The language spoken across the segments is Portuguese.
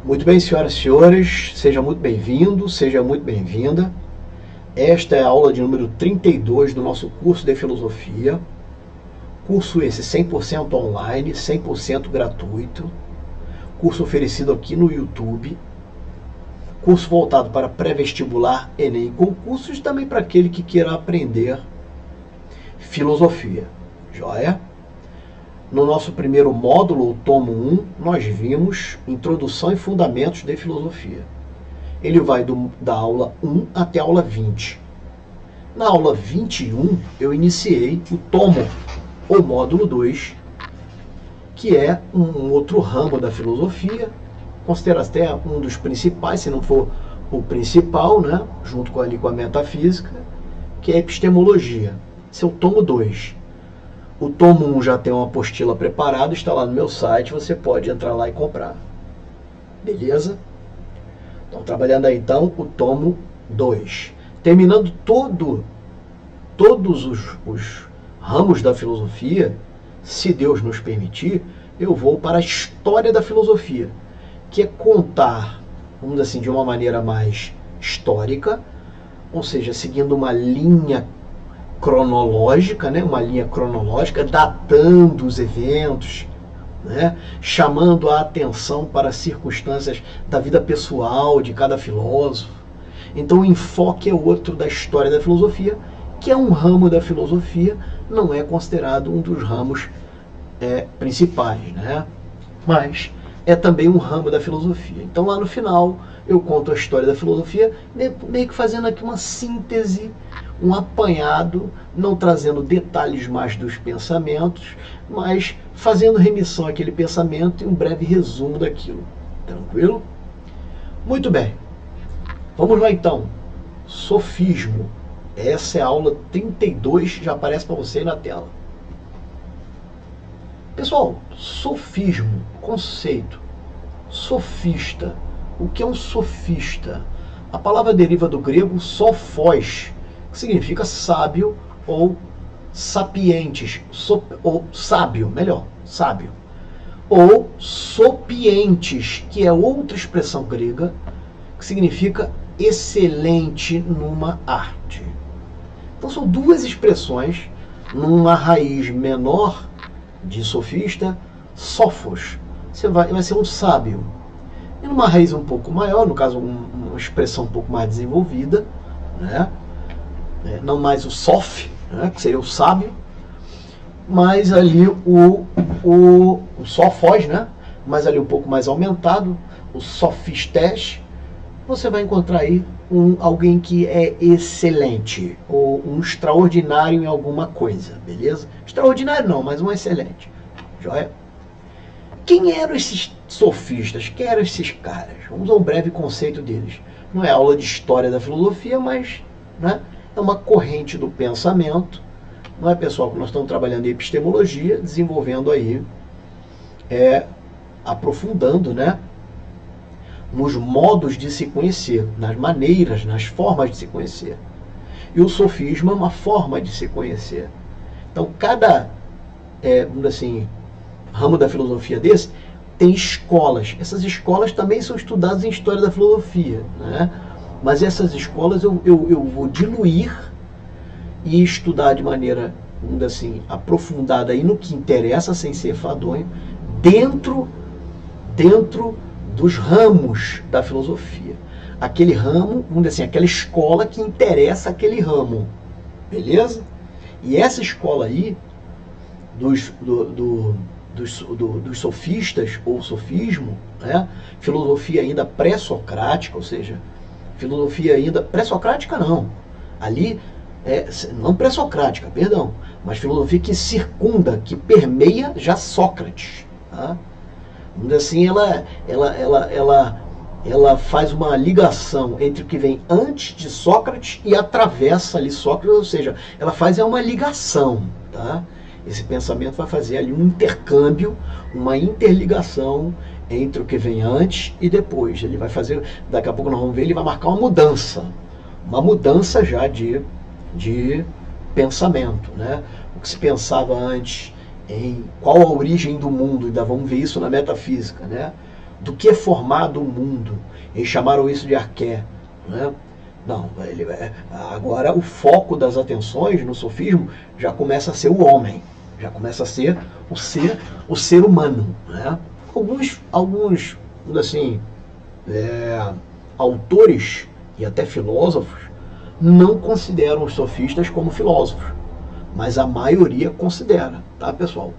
Muito bem, senhoras e senhores, seja muito bem-vindo, seja muito bem-vinda. Esta é a aula de número 32 do nosso curso de filosofia. Curso esse 100% online, 100% gratuito. Curso oferecido aqui no YouTube. Curso voltado para pré-vestibular, Enem e concursos, e também para aquele que queira aprender filosofia. Joia? No nosso primeiro módulo, o tomo 1, nós vimos Introdução e Fundamentos de Filosofia. Ele vai da aula 1 até a aula 20. Na aula 21, eu iniciei o tomo, ou módulo 2, que é um outro ramo da filosofia, considero até um dos principais, se não for o principal, né, junto com a metafísica, que é a epistemologia. Esse é o tomo 2. O tomo 1 já tem uma apostila preparada, está lá no meu site, você pode entrar lá e comprar. Beleza? Então, trabalhando aí então o tomo 2. Terminando todos os ramos da filosofia, se Deus nos permitir, eu vou para a história da filosofia, que é contar, vamos dizer assim, de uma maneira mais histórica, ou seja, seguindo uma linha cronológica, né? Uma linha cronológica, datando os eventos, né? Chamando a atenção para as circunstâncias da vida pessoal de cada filósofo. Então o enfoque é outro da história da filosofia, que é um ramo da filosofia, não é considerado um dos ramos principais, né? Mas é também um ramo da filosofia. Então lá no final eu conto a história da filosofia, meio que fazendo aqui uma síntese, um apanhado, não trazendo detalhes mais dos pensamentos, mas fazendo remissão àquele pensamento e um breve resumo daquilo. Tranquilo? Muito bem. Vamos lá então. Sofismo. Essa é a aula 32, já aparece para você aí na tela. Pessoal, sofismo, conceito. Sofista. O que é um sofista? A palavra deriva do grego sophos, que significa sábio ou sapientes, ou sábio, melhor, sábio. Ou sopientes, que é outra expressão grega, que significa excelente numa arte. Então são duas expressões, numa raiz menor de sofista, sophos, vai ser um sábio. E numa raiz um pouco maior, no caso uma expressão um pouco mais desenvolvida, né? Não mais o soph, né, que seria o sábio, mas ali o sophos, né, mas ali um pouco mais aumentado, o sophistes, você vai encontrar aí alguém que é excelente, ou um extraordinário em alguma coisa, beleza? Extraordinário não, mas um excelente. Joia? Quem eram esses sofistas? Quem eram esses caras? Vamos a um breve conceito deles. Não é aula de história da filosofia, mas, né, é uma corrente do pensamento, não é, pessoal, que nós estamos trabalhando em epistemologia, desenvolvendo aí, aprofundando, né, nos modos de se conhecer, nas maneiras, nas formas de se conhecer. E o sofisma é uma forma de se conhecer. Então, cada, assim, ramo da filosofia desse tem escolas. Essas escolas também são estudadas em história da filosofia, né? Mas essas escolas eu vou diluir e estudar de maneira, assim, aprofundada aí no que interessa, sem ser enfadonho, dentro dos ramos da filosofia. Aquele ramo, vamos dizer assim, aquela escola que interessa aquele ramo. Beleza? E essa escola aí, dos sofistas, ou sofismo, né? Filosofia ainda pré-socrática, ou seja, filosofia ainda pré-socrática não, ali não pré-socrática, perdão, mas filosofia que circunda, que permeia já Sócrates, tá? Assim, ela faz uma ligação entre o que vem antes de Sócrates e atravessa ali Sócrates, ou seja, ela faz uma ligação, tá? Esse pensamento vai fazer ali um intercâmbio, uma interligação entre o que vem antes e depois. Ele vai fazer, daqui a pouco nós vamos ver, ele vai marcar uma mudança já de pensamento, né? O que se pensava antes em qual a origem do mundo, ainda vamos ver isso na metafísica, né? do que é formado o mundo. Eles chamaram isso de arqué, né? Não, agora o foco das atenções no sofismo já começa a ser o homem, já começa a ser o ser humano, né? Alguns assim, autores e até filósofos não consideram os sofistas como filósofos, mas a maioria considera, tá, pessoal?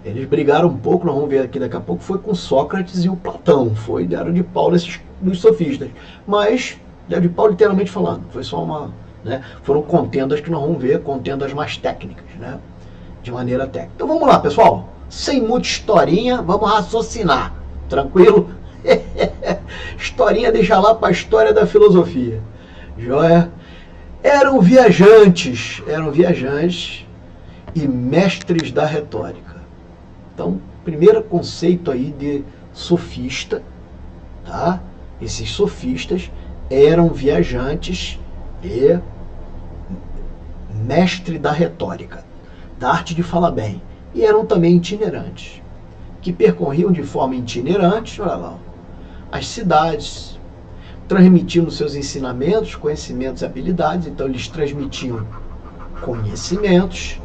Eles brigaram um pouco, nós vamos ver aqui daqui a pouco, foi com Sócrates e o Platão, deram de pau dos sofistas, mas deram de pau literalmente falando, foi só uma, né, foram contendas que nós vamos ver, contendas mais técnicas, né, de maneira técnica. Então vamos lá, pessoal, sem muita historinha, vamos raciocinar, tranquilo? Historinha deixa lá para a história da filosofia, joia? Eram viajantes e mestres da retórica. Então, primeiro conceito aí de sofista, tá? Esses sofistas eram viajantes e mestre da retórica, da arte de falar bem, e eram também itinerantes, que percorriam de forma itinerante, olha lá, as cidades, transmitindo seus ensinamentos, conhecimentos e habilidades. Então eles transmitiam conhecimentos,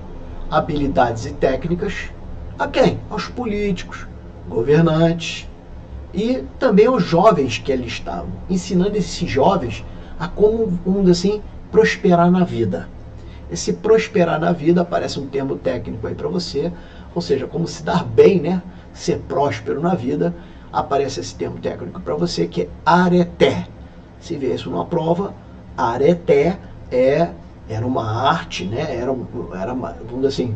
habilidades e técnicas a quem? Aos políticos, governantes e também aos jovens que ali estavam, ensinando esses jovens a como, vamos dizer assim, prosperar na vida. Esse prosperar na vida aparece um termo técnico aí para você, ou seja, como se dar bem, né? Ser próspero na vida, aparece esse termo técnico para você que é areté. Se vê isso numa prova, areté era uma arte, né? Era vamos dizer assim,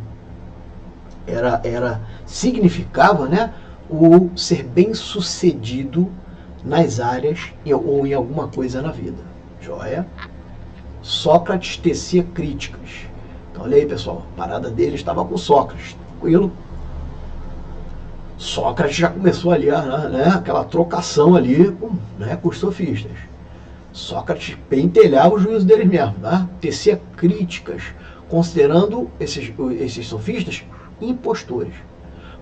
significava, né, o ser bem sucedido nas áreas ou em alguma coisa na vida. Joia? Sócrates tecia críticas. Então olha aí, pessoal, a parada dele estava com Sócrates, tranquilo? Sócrates já começou ali, né, aquela trocação ali com os sofistas. Sócrates pentelhava o juízo deles mesmo, tá? Tecia críticas, considerando esses sofistas impostores,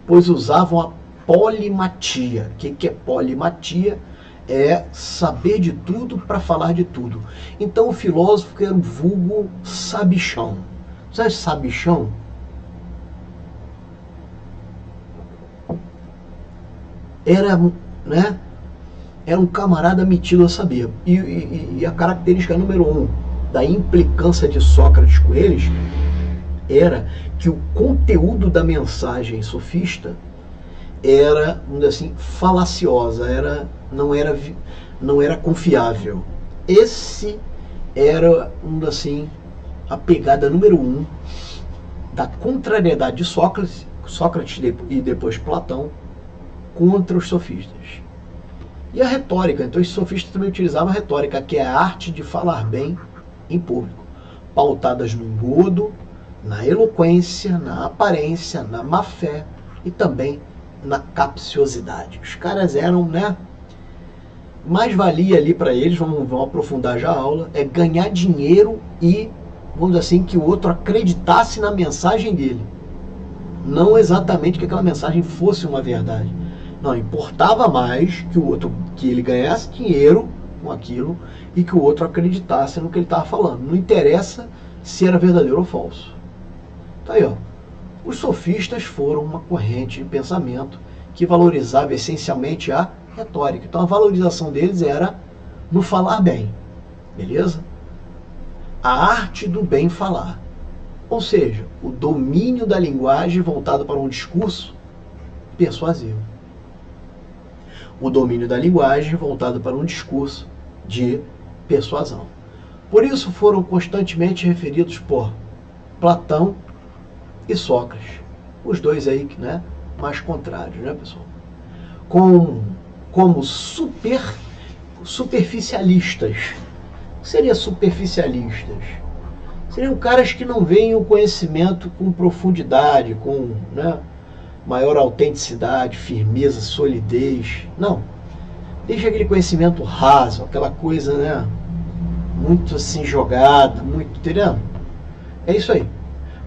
pois usavam a polimatia. O que é polimatia? É saber de tudo para falar de tudo. Então o filósofo era o vulgo sabichão. Sabe sabichão? Era, né, era um camarada metido a saber. E a característica número 1 da implicância de Sócrates com eles era que o conteúdo da mensagem sofista era, vamos dizer assim, falaciosa, não era confiável. Esse era, vamos dizer assim, a pegada número 1 da contrariedade de Sócrates e depois Platão contra os sofistas. E a retórica, então os sofistas também utilizavam a retórica, que é a arte de falar bem em público, pautadas no engodo, na eloquência, na aparência, na má fé e também na capciosidade. Os caras eram, né? Mais valia ali para eles, vamos aprofundar já a aula, é ganhar dinheiro e, vamos dizer assim, que o outro acreditasse na mensagem dele. Não exatamente que aquela mensagem fosse uma verdade. Não, importava mais que ele ganhasse dinheiro com aquilo e que o outro acreditasse no que ele estava falando. Não interessa se era verdadeiro ou falso. Tá aí, ó. Os sofistas foram uma corrente de pensamento que valorizava essencialmente a retórica. Então a valorização deles era no falar bem, beleza? A arte do bem falar. Ou seja, o domínio da linguagem voltado para um discurso persuasivo. O domínio da linguagem voltado para um discurso de persuasão. Por isso foram constantemente referidos por Platão e Sócrates, os dois aí, né, mais contrários, né, pessoal? Como superficialistas. O que seria superficialistas? Seriam caras que não veem o conhecimento com profundidade, com, né, maior autenticidade, firmeza, solidez. Não. Deixa aquele conhecimento raso, aquela coisa, né, muito assim jogada, muito, entendendo? É isso aí.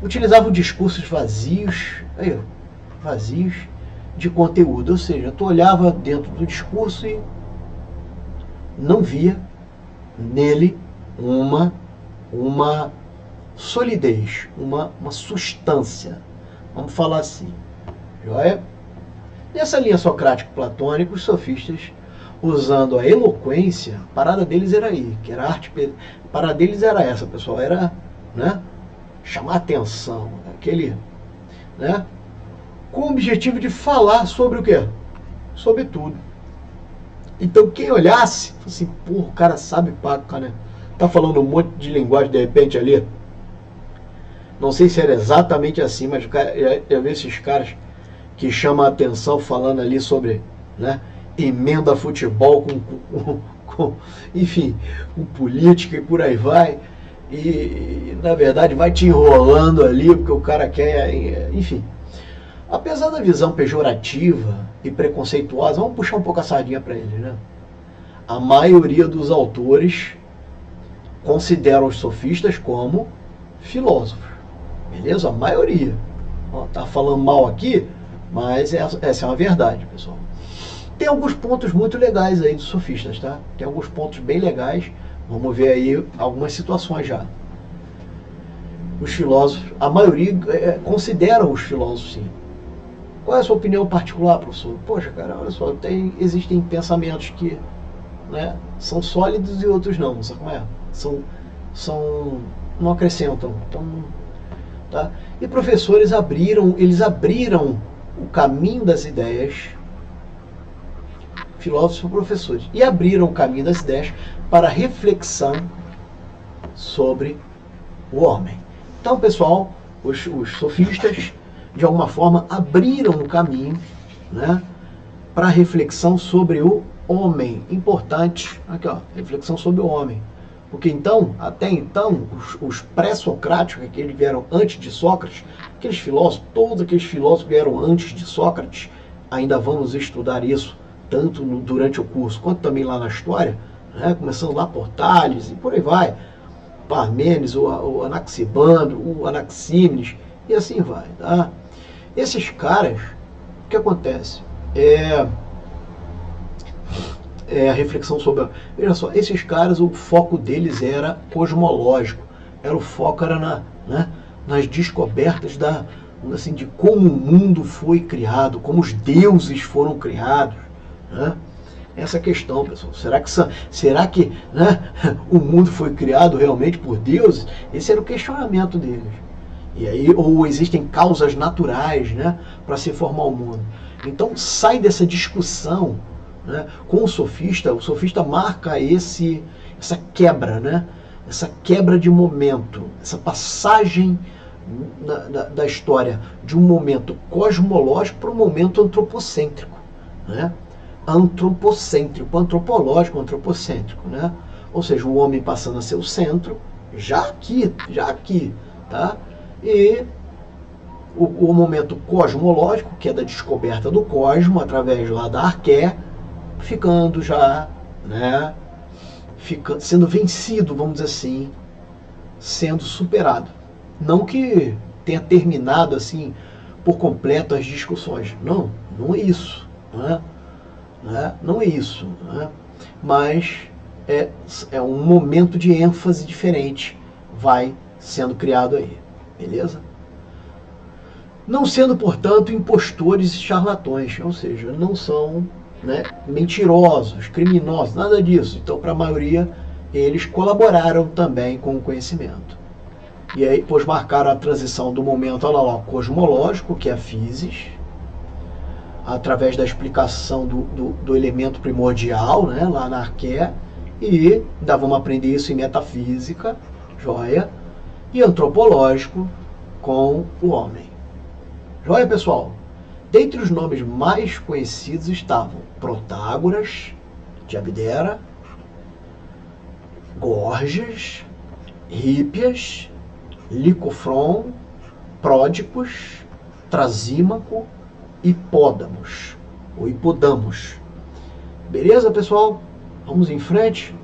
Utilizavam discursos vazios, aí, vazios, de conteúdo, ou seja, tu olhava dentro do discurso e não via nele uma solidez, uma substância, vamos falar assim, joia? Nessa linha socrático-platônica, os sofistas, usando a eloquência, a parada deles era aí, que era arte, a parada deles era essa, pessoal, era, né, chamar atenção, aquele, né, com o objetivo de falar sobre o quê? Sobre tudo. Então quem olhasse, assim, pô, o cara sabe paca, né? Tá falando um monte de linguagem de repente ali. Não sei se era exatamente assim, mas eu vi esses caras que chamam a atenção falando ali sobre, né, emenda futebol enfim, com política e por aí vai. E na verdade vai te enrolando ali porque o cara quer, enfim. Apesar da visão pejorativa e preconceituosa, vamos puxar um pouco a sardinha para ele, né? A maioria dos autores consideram os sofistas como filósofos, beleza? A maioria. Ó, tá falando mal aqui, mas essa é uma verdade, pessoal. Tem alguns pontos muito legais aí dos sofistas, tá? Tem alguns pontos bem legais. Vamos ver aí algumas situações já. Os filósofos, a maioria consideram os filósofos, sim. Qual é a sua opinião particular, professor? Poxa, cara, olha só, existem pensamentos que, né, são sólidos e outros não, sabe como é? Não acrescentam. Então, tá? E professores eles abriram o caminho das ideias, filósofos e professores, e abriram o caminho das ideias para reflexão sobre o homem. Então, pessoal, os sofistas, de alguma forma, abriram o caminho, né, para reflexão sobre o homem. Importante, aqui ó, reflexão sobre o homem. Porque então, até então, os pré-socráticos, que eles vieram antes de Sócrates, aqueles filósofos, todos aqueles filósofos que vieram antes de Sócrates, ainda vamos estudar isso, tanto durante o curso, quanto também lá na história, né, começando lá por Tales e por aí vai, Parmênides, o Anaximandro, o Anaxímenes, e assim vai, tá? Esses caras, o que acontece? A reflexão sobre... Veja só, esses caras, o foco deles era cosmológico. O foco era nas descobertas assim, de como o mundo foi criado, como os deuses foram criados. Né? Essa questão, pessoal. Será que né, o mundo foi criado realmente por deuses? Esse era o questionamento deles. E aí, ou existem causas naturais, né, para se formar o mundo. Então sai dessa discussão, né, com o sofista marca essa quebra, né, essa quebra de momento, essa passagem da história de um momento cosmológico para um momento antropocêntrico, né? Antropológico, antropocêntrico, né? Ou seja, o homem passando a ser o centro, já aqui, tá? E o momento cosmológico, que é da descoberta do cosmo, através lá da arqué, ficando já, né, sendo vencido, vamos dizer assim, sendo superado. Não que tenha terminado assim por completo as discussões, não é isso, não é isso, né? Mas é um momento de ênfase diferente, vai sendo criado aí, beleza? Não sendo, portanto, impostores e charlatões, ou seja, não são, né, mentirosos, criminosos, nada disso. Então, para a maioria, eles colaboraram também com o conhecimento. E aí, depois marcaram a transição do momento cosmológico, que é a physis, através da explicação do elemento primordial, né, lá na arqué, e ainda vamos aprender isso em metafísica, joia, e antropológico com o homem. Joia, pessoal? Dentre os nomes mais conhecidos estavam Protágoras, de Abdera, Gorgias, Hípias, Licofron, Pródicos, Trasímaco, Hipódamos, ou Hipodamos. Beleza, pessoal? Vamos em frente.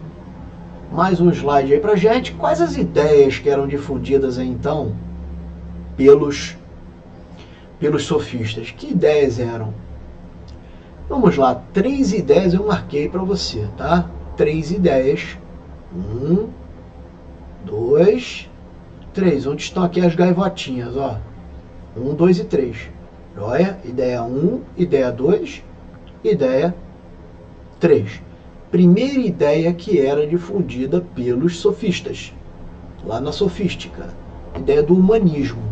Mais um slide aí pra gente. Quais as ideias que eram difundidas aí, então pelos sofistas? Que ideias eram? Vamos lá, 3 ideias eu marquei para você, tá? 3 ideias. 1, 2, 3. Onde estão aqui as gaivotinhas, ó? 1, 2 e 3. Joia? Ideia 1, ideia 2, ideia 3. Primeira ideia que era difundida pelos sofistas, lá na sofística. Ideia do humanismo.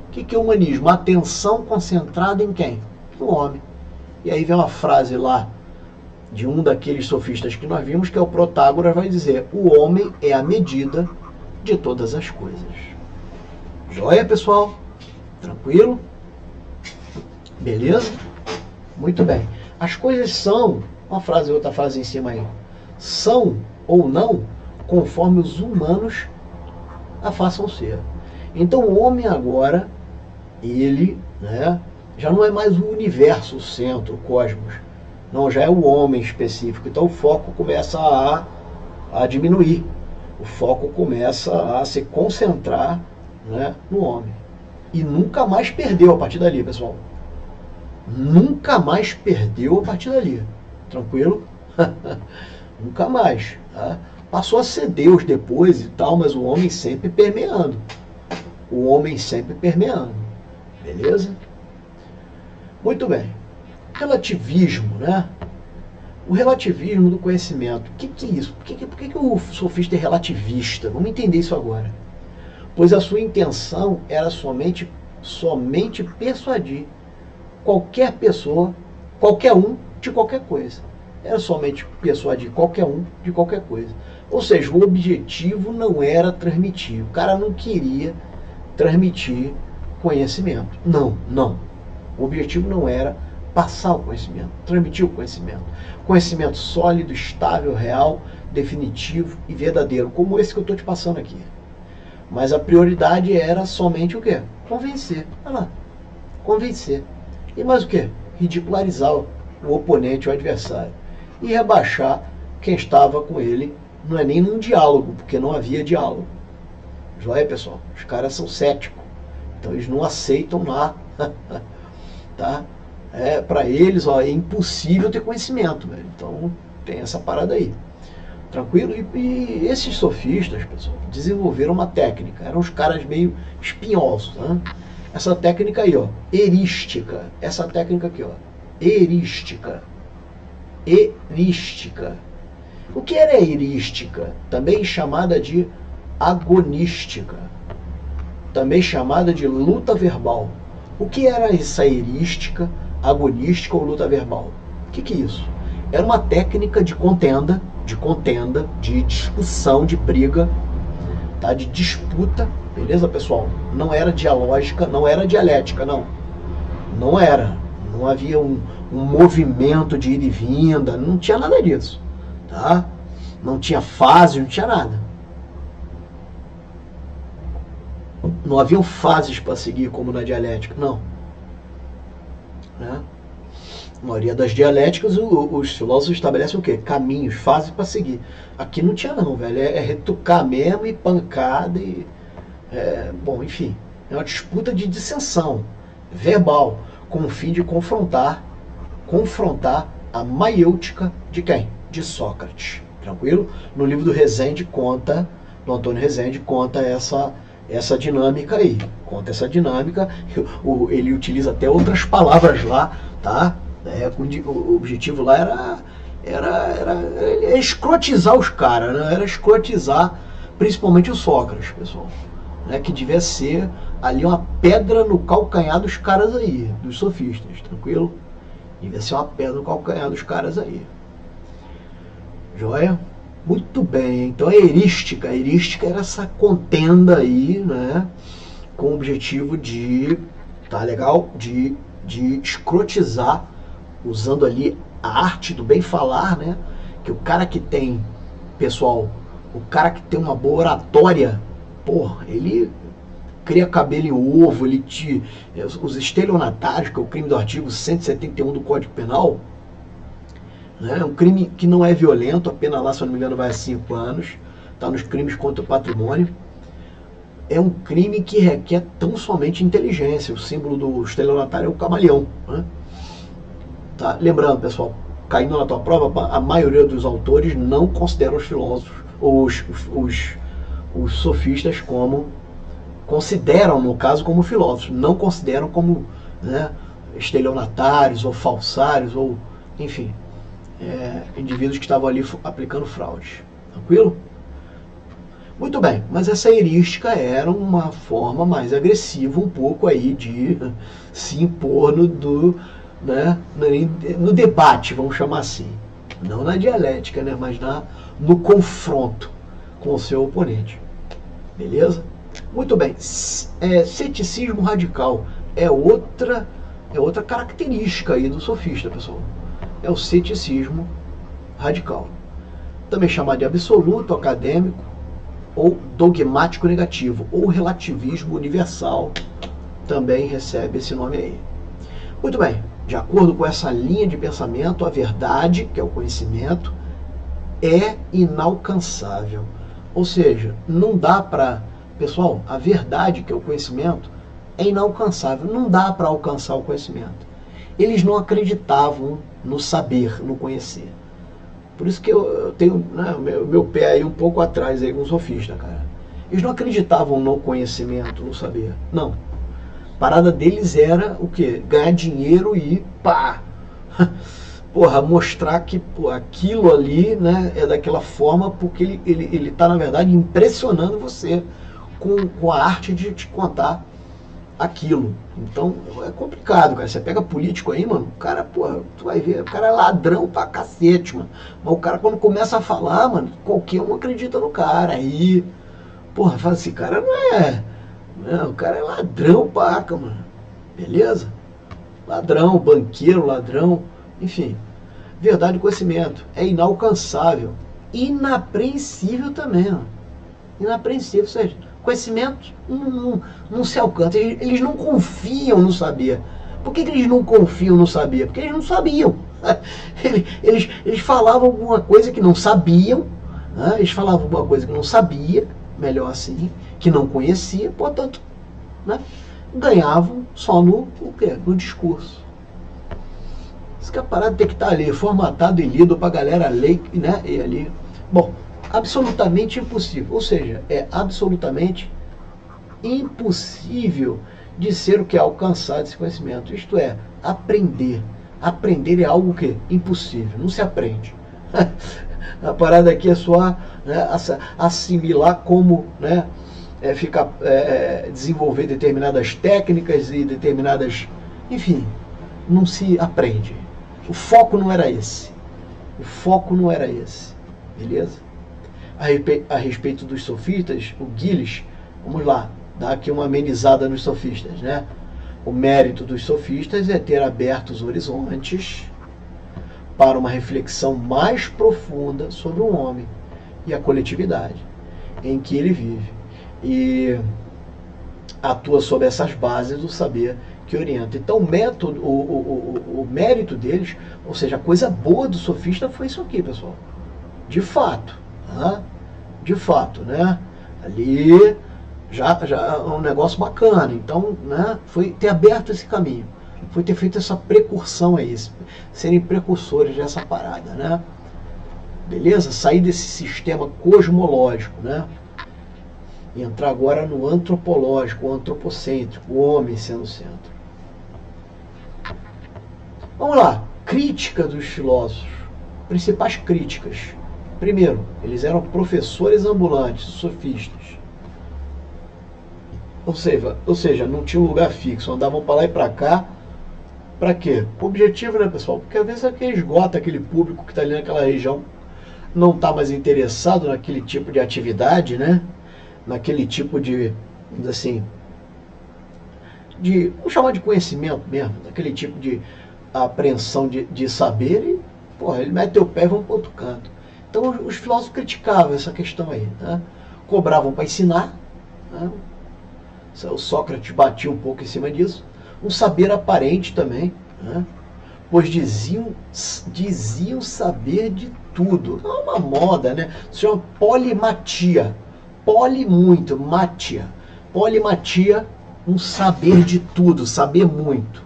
O que é o humanismo? Atenção concentrada em quem? No homem. E aí vem uma frase lá de um daqueles sofistas que nós vimos, que é o Protágoras, vai dizer: o homem é a medida de todas as coisas. Joia, pessoal? Tranquilo? Beleza? Muito bem. As coisas são, uma frase e outra frase em cima aí, são ou não conforme os humanos a façam ser. Então o homem agora, ele, né, já não é mais o universo, o centro, o cosmos. Não, já é o homem específico. Então o foco começa a diminuir. O foco começa a se concentrar, né, no homem. E nunca mais perdeu a partir dali, pessoal. Nunca mais perdeu a partir dali. Tranquilo? Nunca mais. Tá? Passou a ser Deus depois e tal, mas o homem sempre permeando. O homem sempre permeando. Beleza? Muito bem. Relativismo, né? O relativismo do conhecimento. O que é isso? Por que o sofista é relativista? Vamos entender isso agora. Pois a sua intenção era somente persuadir qualquer pessoa, qualquer um, de qualquer coisa. Era somente persuadir qualquer um de qualquer coisa. Ou seja, o objetivo não era transmitir. O cara não queria transmitir conhecimento. Não. O objetivo não era passar o conhecimento, transmitir o conhecimento. Conhecimento sólido, estável, real, definitivo e verdadeiro, como esse que eu estou te passando aqui. Mas a prioridade era somente o quê? Convencer. Olha lá. Convencer. E mais o quê? Ridicularizar o oponente, o adversário. E rebaixar quem estava com ele. Não é nem num diálogo, porque não havia diálogo. Joia, pessoal? Os caras são céticos. Então eles não aceitam nada. Tá? Para eles, ó, é impossível ter conhecimento. Velho. Então tem essa parada aí. Tranquilo? E esses sofistas, pessoal, desenvolveram uma técnica. Eram os caras meio espinhosos. Né? Essa técnica aí, ó, erística. Essa técnica aqui, ó, erística. Erística. O que era erística? Também chamada de agonística. Também chamada de luta verbal. O que era essa erística, agonística ou luta verbal? O que é isso? Era uma técnica de contenda, de discussão, de briga, tá? De disputa, beleza, pessoal? Não era dialógica, não era dialética, não. Não era. Não havia um movimento de ir e vinda, não tinha nada disso, tá? Não tinha fase, não tinha nada. Não haviam fases para seguir como na dialética, não. Né? A maioria das dialéticas, os filósofos estabelecem o quê? Caminhos, fases para seguir. Aqui não tinha não, velho. É retucar mesmo e pancada e... bom, enfim. É uma disputa de dissensão verbal, com o fim de confrontar a maiêutica de quem? De Sócrates. Tranquilo? No livro do Rezende conta, do Antônio Rezende, conta essa dinâmica aí. Conta essa dinâmica. Ele utiliza até outras palavras lá, tá? O objetivo lá era escrotizar os caras, né? Era escrotizar principalmente o Sócrates, pessoal. Né? Que devia ser ali uma pedra no calcanhar dos caras aí, dos sofistas, tranquilo? Devia ser uma pedra no calcanhar dos caras aí. Joia? Muito bem, então a erística era essa contenda aí, né, com o objetivo de, tá legal, de escrotizar, usando ali a arte do bem falar, né, que o cara que tem, pessoal, o cara que tem uma boa oratória, porra, ele cria cabelo em ovo, os estelionatários, que é o crime do artigo 171 do Código Penal, é um crime que não é violento, a pena lá, se eu não me engano, vai a 5 anos, está nos crimes contra o patrimônio. É um crime que requer tão somente inteligência. O símbolo do estelionatário é o camaleão. Né? Tá? Lembrando, pessoal, caindo na tua prova, a maioria dos autores não consideram os filósofos, os sofistas como, consideram, no caso, como filósofos, não consideram como, né, estelionatários ou falsários, ou, enfim, indivíduos que estavam ali aplicando fraudes. Tranquilo? Muito bem, mas essa heurística era uma forma mais agressiva um pouco aí de se impor no debate, vamos chamar assim. Não na dialética, né, mas no confronto com o seu oponente. Beleza? Muito bem. Ceticismo radical é outra característica aí do sofista, pessoal. É o ceticismo radical. Também chamado de absoluto, acadêmico, ou dogmático negativo, ou relativismo universal, também recebe esse nome aí. Muito bem, de acordo com essa linha de pensamento, a verdade, que é o conhecimento, é inalcançável. Ou seja, não dá para... Pessoal, a verdade, que é o conhecimento, é inalcançável. Não dá para alcançar o conhecimento. Eles não acreditavam no saber, no conhecer. Por isso que eu tenho, né, meu pé aí um pouco atrás aí com o sofista, cara. Eles não acreditavam no conhecimento, no saber. Não. A parada deles era o quê? Ganhar dinheiro e pá! Porra, mostrar que aquilo ali, né, é daquela forma porque ele tá, na verdade, impressionando você com a arte de te contar aquilo. Então é complicado, cara. Você pega político aí, mano, o cara, porra, tu vai ver, o cara é ladrão pra cacete, mano. Mas o cara, quando começa a falar, mano, qualquer um acredita no cara. Aí, porra, fala assim, cara não é. Não, o cara é ladrão, paca, mano. Beleza? Ladrão, banqueiro, ladrão, enfim. Verdade e conhecimento. É inalcançável. Inapreensível também, ó. Inapreensível, ou seja, conhecimento não se alcança. Eles não confiam no saber. Por que eles não confiam no saber? Porque eles não sabiam. Eles falavam alguma coisa que não sabiam, né? Eles falavam alguma coisa que não sabia, melhor assim, que não conhecia, portanto, né, ganhavam só no discurso. Isso que a parada tem que estar ali, formatado e lido para a galera ler, né, e ali. Bom, absolutamente impossível. Ou seja, é absolutamente impossível de ser o que é alcançar esse conhecimento. Isto é, aprender. Aprender é algo que impossível, não se aprende. A parada aqui é só, né, assimilar como, né, desenvolver determinadas técnicas e determinadas... Enfim, não se aprende. O foco não era esse. O foco não era esse. Beleza? A respeito dos sofistas, o Gilles, vamos lá, dar aqui uma amenizada nos sofistas, né? O mérito dos sofistas é ter aberto os horizontes para uma reflexão mais profunda sobre o homem e a coletividade em que ele vive. E atua sobre essas bases do saber que orienta. Então o mérito deles, ou seja, a coisa boa do sofista foi isso aqui, pessoal. De fato, de fato, né? Ali já é um negócio bacana. Então, né, foi ter aberto esse caminho, foi ter feito essa precursão aí, serem precursores dessa parada, né? Beleza? Sair desse sistema cosmológico, né? E entrar agora no antropológico, o antropocêntrico, o homem sendo o centro. Vamos lá, crítica dos filósofos, principais críticas. Primeiro, eles eram professores ambulantes, sofistas. Ou seja, não tinha um lugar fixo, andavam para lá e para cá. Para quê? O objetivo, né, pessoal? Porque às vezes aquele esgota, aquele público que está ali naquela região não está mais interessado naquele tipo de atividade, né? Naquele tipo de, assim, vamos chamar de conhecimento mesmo, naquele tipo de apreensão de saber e, porra, ele mete o pé e vão para outro canto. Então os filósofos criticavam essa questão aí, né? Cobravam para ensinar, né? O Sócrates batia um pouco em cima disso. Um saber aparente também, né? Pois diziam saber de tudo. É uma moda, né? Se chama polimatia. Poli muito, matia. Polimatia, um saber de tudo, saber muito.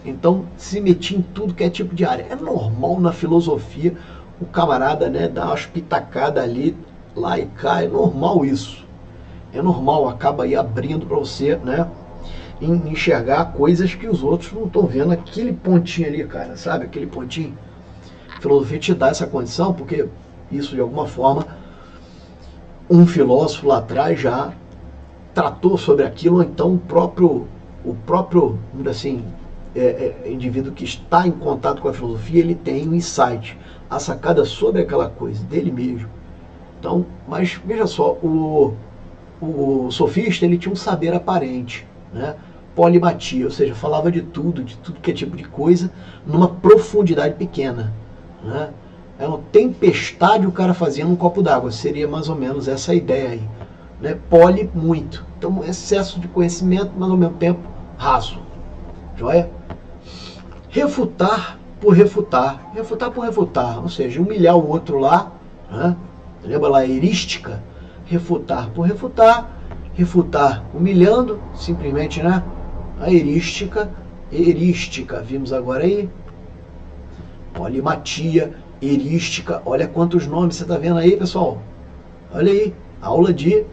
Então se metia em tudo que é tipo de área. É normal na filosofia o camarada, né, dar umas pitacadas ali, lá e cá, é normal isso. É normal, acaba aí abrindo para você, né, enxergar coisas que os outros não estão vendo. Aquele pontinho ali, cara, sabe? Aquele pontinho. A filosofia te dá essa condição, porque isso de alguma forma um filósofo lá atrás já tratou sobre aquilo, ou então o próprio assim, indivíduo que está em contato com a filosofia, ele tem um insight, a sacada sobre aquela coisa, dele mesmo. Então, mas veja só, o sofista, ele tinha um saber aparente, né? Polimatia, ou seja, falava de tudo que é tipo de coisa, numa profundidade pequena, né? É uma tempestade o cara fazia num copo d'água, seria mais ou menos essa ideia aí, né? Poli, muito. Então, excesso de conhecimento, mas ao mesmo tempo raso. Joia? Refutar por refutar. Refutar por refutar, ou seja, humilhar o outro lá, né? Lembra lá a erística? Refutar por refutar, refutar humilhando, simplesmente, né? A erística, vimos agora aí. Polimatia, erística, olha quantos nomes você está vendo aí, pessoal. Olha aí, aula de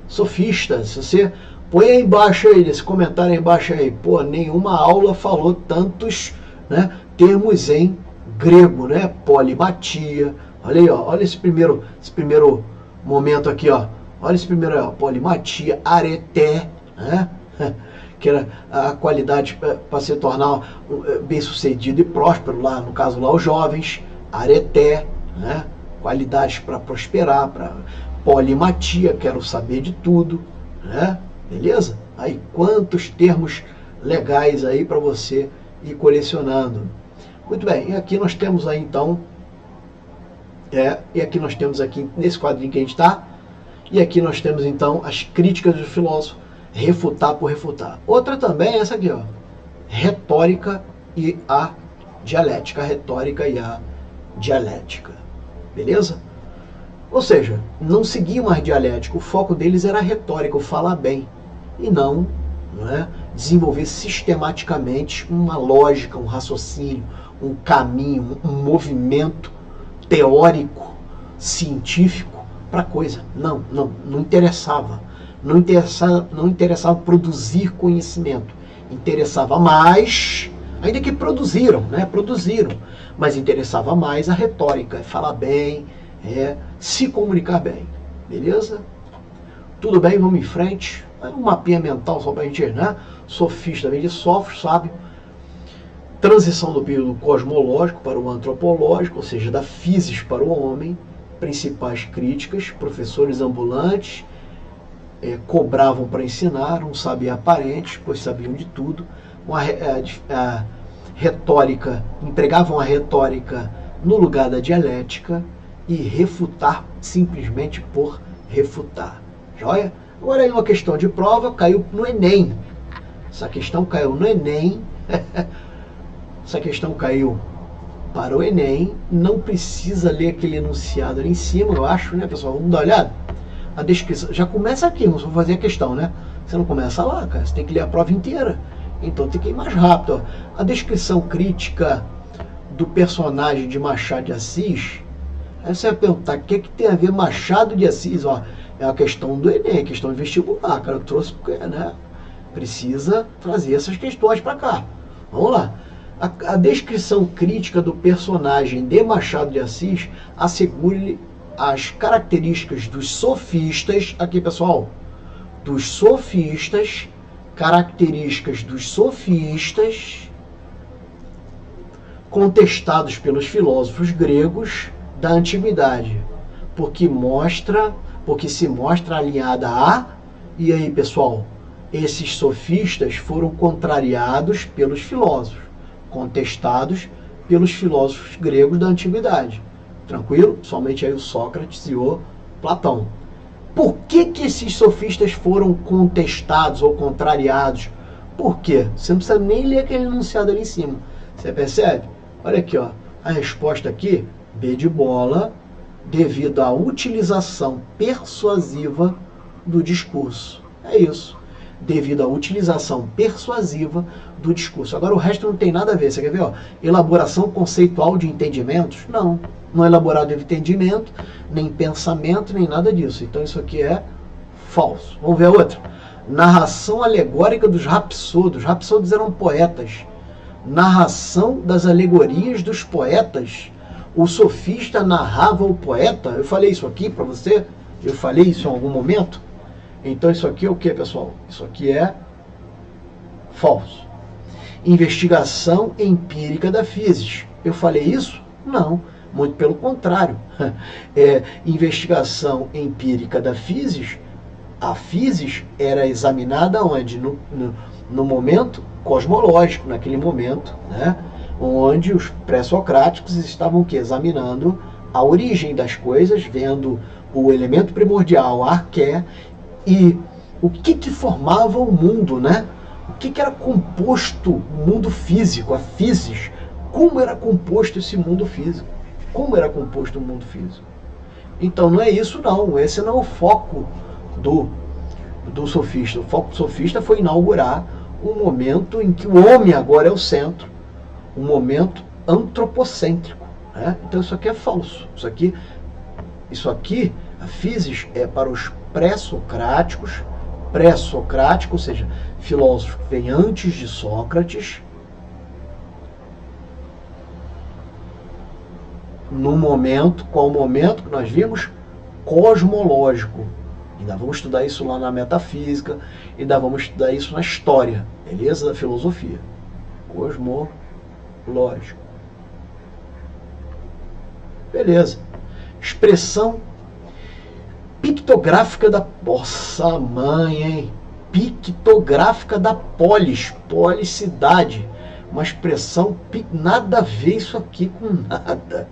sofista. Se você põe aí embaixo aí, nesse comentário aí embaixo aí, pô, nenhuma aula falou tantos, né, termos em grego, né? Polimatia. Olha aí, ó, olha esse primeiro momento aqui, ó. Olha esse primeiro, ó, polimatia, areté, né? Que era a qualidade para se tornar bem-sucedido e próspero, lá no caso lá os jovens, areté, né? Qualidades para prosperar, para polimatia, quero saber de tudo, né? Beleza? Aí quantos termos legais aí para você ir colecionando. Muito bem, e aqui nós temos aí então, e aqui nós temos aqui nesse quadrinho que a gente está, e aqui nós temos então as críticas do filósofo, refutar por refutar. Outra também é essa aqui, ó, retórica e a dialética, a retórica e a dialética, beleza? Ou seja, não seguiam a dialética, o foco deles era a retórica, o falar bem, e não é, desenvolver sistematicamente uma lógica, um raciocínio, um caminho, um movimento teórico, científico para a coisa. Não interessava. Não interessava produzir conhecimento. Interessava mais, ainda que produziram, mas interessava mais a retórica, falar bem, se comunicar bem. Beleza? Tudo bem, vamos em frente. Um mapinha mental só para a gente, né? Sofista vem de sofos, sabe? Transição do período cosmológico para o antropológico, ou seja, da physis para o homem. Principais críticas, professores ambulantes, cobravam para ensinar, um saber aparente, pois sabiam de tudo. A retórica, empregavam a retórica no lugar da dialética, e refutar simplesmente por refutar. Joia? Agora aí uma questão de prova, caiu no Enem. Essa questão caiu no Enem. Essa questão caiu para o Enem. Não precisa ler aquele enunciado ali em cima, eu acho, né, pessoal? Vamos dar uma olhada? A descrição já começa aqui, vamos fazer a questão, né? Você não começa lá, cara. Você tem que ler a prova inteira. Então tem que ir mais rápido. Ó. A descrição crítica do personagem de Machado de Assis. Aí você vai perguntar, o que tem a ver Machado de Assis? Ó, é a questão do Enem, a questão de vestibular, cara. Eu trouxe porque, né? Precisa trazer essas questões para cá. Vamos lá. A descrição crítica do personagem de Machado de Assis assegura-lhe as características dos sofistas, aqui pessoal, dos sofistas, características dos sofistas, contestados pelos filósofos gregos da antiguidade, porque se mostra alinhada a, e aí pessoal, esses sofistas foram contrariados pelos filósofos, contestados pelos filósofos gregos da antiguidade. Tranquilo? Somente aí o Sócrates e o Platão. Por que esses sofistas foram contestados ou contrariados? Por quê? Você não precisa nem ler aquele enunciado ali em cima. Você percebe? Olha aqui, ó. A resposta aqui, B de bola, devido à utilização persuasiva do discurso. É isso. devido à utilização persuasiva do discurso. Agora o resto não tem nada a ver. Você quer ver? Ó, elaboração conceitual de entendimentos? Não. Não é elaborado entendimento, nem pensamento, nem nada disso. Então isso aqui é falso. Vamos ver a outra. Narração alegórica dos rapsodos. Rapsodos eram poetas. Narração das alegorias dos poetas. O sofista narrava o poeta. Eu falei isso aqui para você? Eu falei isso em algum momento? Então isso aqui é o que, pessoal? Isso aqui é falso. Investigação empírica da physis. Eu falei isso? Não, muito pelo contrário. Investigação empírica da physis, a physis era examinada onde? No momento cosmológico, naquele momento, né? Onde os pré-socráticos estavam o quê? Examinando a origem das coisas, vendo o elemento primordial, a arqué, e o que formava o mundo, né? O que era composto o mundo físico, a physis? Como era composto esse mundo físico? Como era composto o mundo físico? Então não é isso não, esse não é o foco do sofista. O foco do sofista foi inaugurar um momento em que o homem agora é o centro, um momento antropocêntrico, né? Então isso aqui é falso. Isso aqui, a physis é para os pré-socráticos, ou seja, filósofos que vêm antes de Sócrates, no momento, qual o momento que nós vimos? Cosmológico. Ainda vamos estudar isso lá na metafísica, ainda vamos estudar isso na história, beleza? Da filosofia. Cosmológico. Beleza. Expressão pictográfica da... Nossa mãe, hein? Pictográfica da polis, policidade. Uma expressão... Nada a ver isso aqui com nada.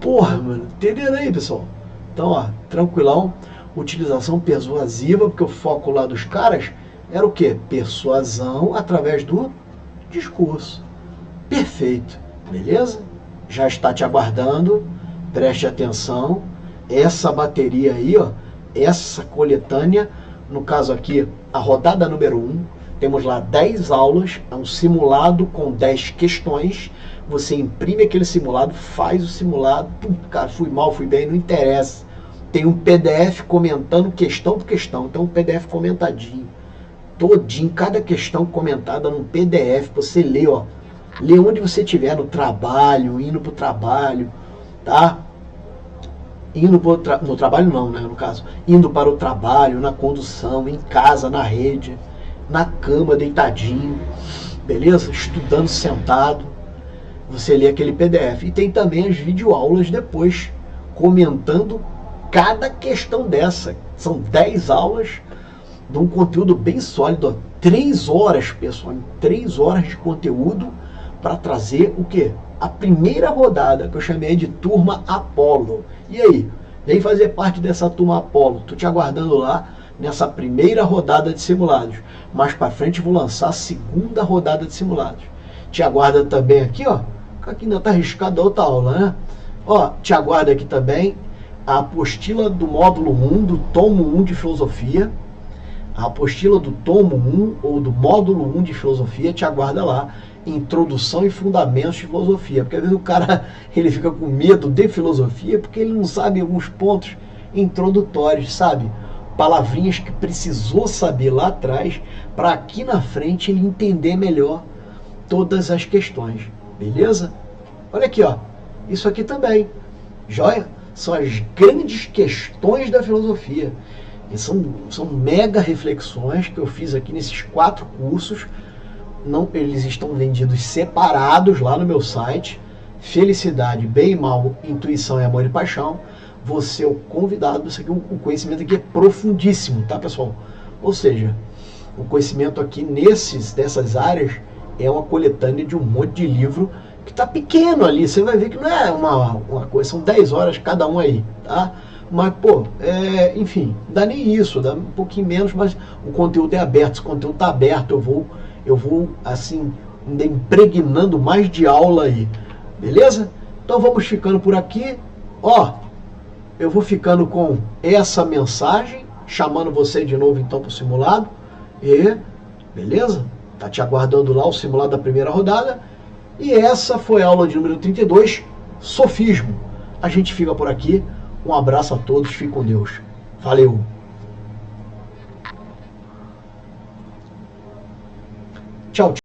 Porra, mano. Entenderam aí, pessoal? Então, ó, tranquilão. Utilização persuasiva, porque o foco lá dos caras era o quê? Persuasão através do discurso. Perfeito. Beleza? Já está te aguardando. Preste atenção. Essa bateria aí, ó, essa coletânea, no caso aqui, a rodada número 1, temos lá 10 aulas, é um simulado com 10 questões, você imprime aquele simulado, faz o simulado, pum, cara, fui mal, fui bem, não interessa. Tem um PDF comentando questão por questão, então um PDF comentadinho, todinho, cada questão comentada num PDF, você lê, ó, lê onde você estiver, no trabalho, indo pro trabalho, tá? Indo no trabalho não, né, no caso, indo para o trabalho, na condução, em casa, na rede, na cama, deitadinho, beleza? Estudando sentado, você lê aquele PDF. E tem também as videoaulas depois, comentando cada questão dessa. São 10 aulas de um conteúdo bem sólido, ó, 3 horas, pessoal, 3 horas de conteúdo para trazer o quê? A primeira rodada, que eu chamei de Turma Apolo. E aí? Vem fazer parte dessa Turma Apolo. Estou te aguardando lá nessa primeira rodada de simulados. Mais para frente vou lançar a segunda rodada de simulados. Te aguarda também aqui, ó. Aqui ainda está arriscada a outra aula, né? Ó, te aguarda aqui também a apostila do módulo 1, do tomo 1 de filosofia. A apostila do tomo 1 ou do módulo 1 de filosofia te aguarda lá. Introdução e fundamentos de filosofia, porque às vezes o cara ele fica com medo de filosofia porque ele não sabe alguns pontos introdutórios, sabe? Palavrinhas que precisou saber lá atrás para aqui na frente ele entender melhor todas as questões, beleza? Olha aqui, ó, isso aqui também, joia? São as grandes questões da filosofia, e são mega reflexões que eu fiz aqui nesses 4 cursos. Não, eles estão vendidos separados lá no meu site. Felicidade, bem e mal, intuição e amor e paixão. Você é o convidado. Isso aqui, o conhecimento aqui é profundíssimo, tá, pessoal? Ou seja, o conhecimento aqui dessas áreas é uma coletânea de um monte de livro que tá pequeno ali. Você vai ver que não é uma coisa, são 10 horas cada um aí, tá? Mas, pô, enfim, não dá nem isso, dá um pouquinho menos, mas o conteúdo é aberto. Se o conteúdo tá aberto, eu vou, assim, ainda impregnando mais de aula aí, beleza? Então vamos ficando por aqui, ó, eu vou ficando com essa mensagem, chamando você de novo então para o simulado, E, beleza? Tá te aguardando lá o simulado da primeira rodada. E essa foi a aula de número 32, sofismo. A gente fica por aqui. Um abraço a todos, fique com Deus. Valeu! Tchau, tchau.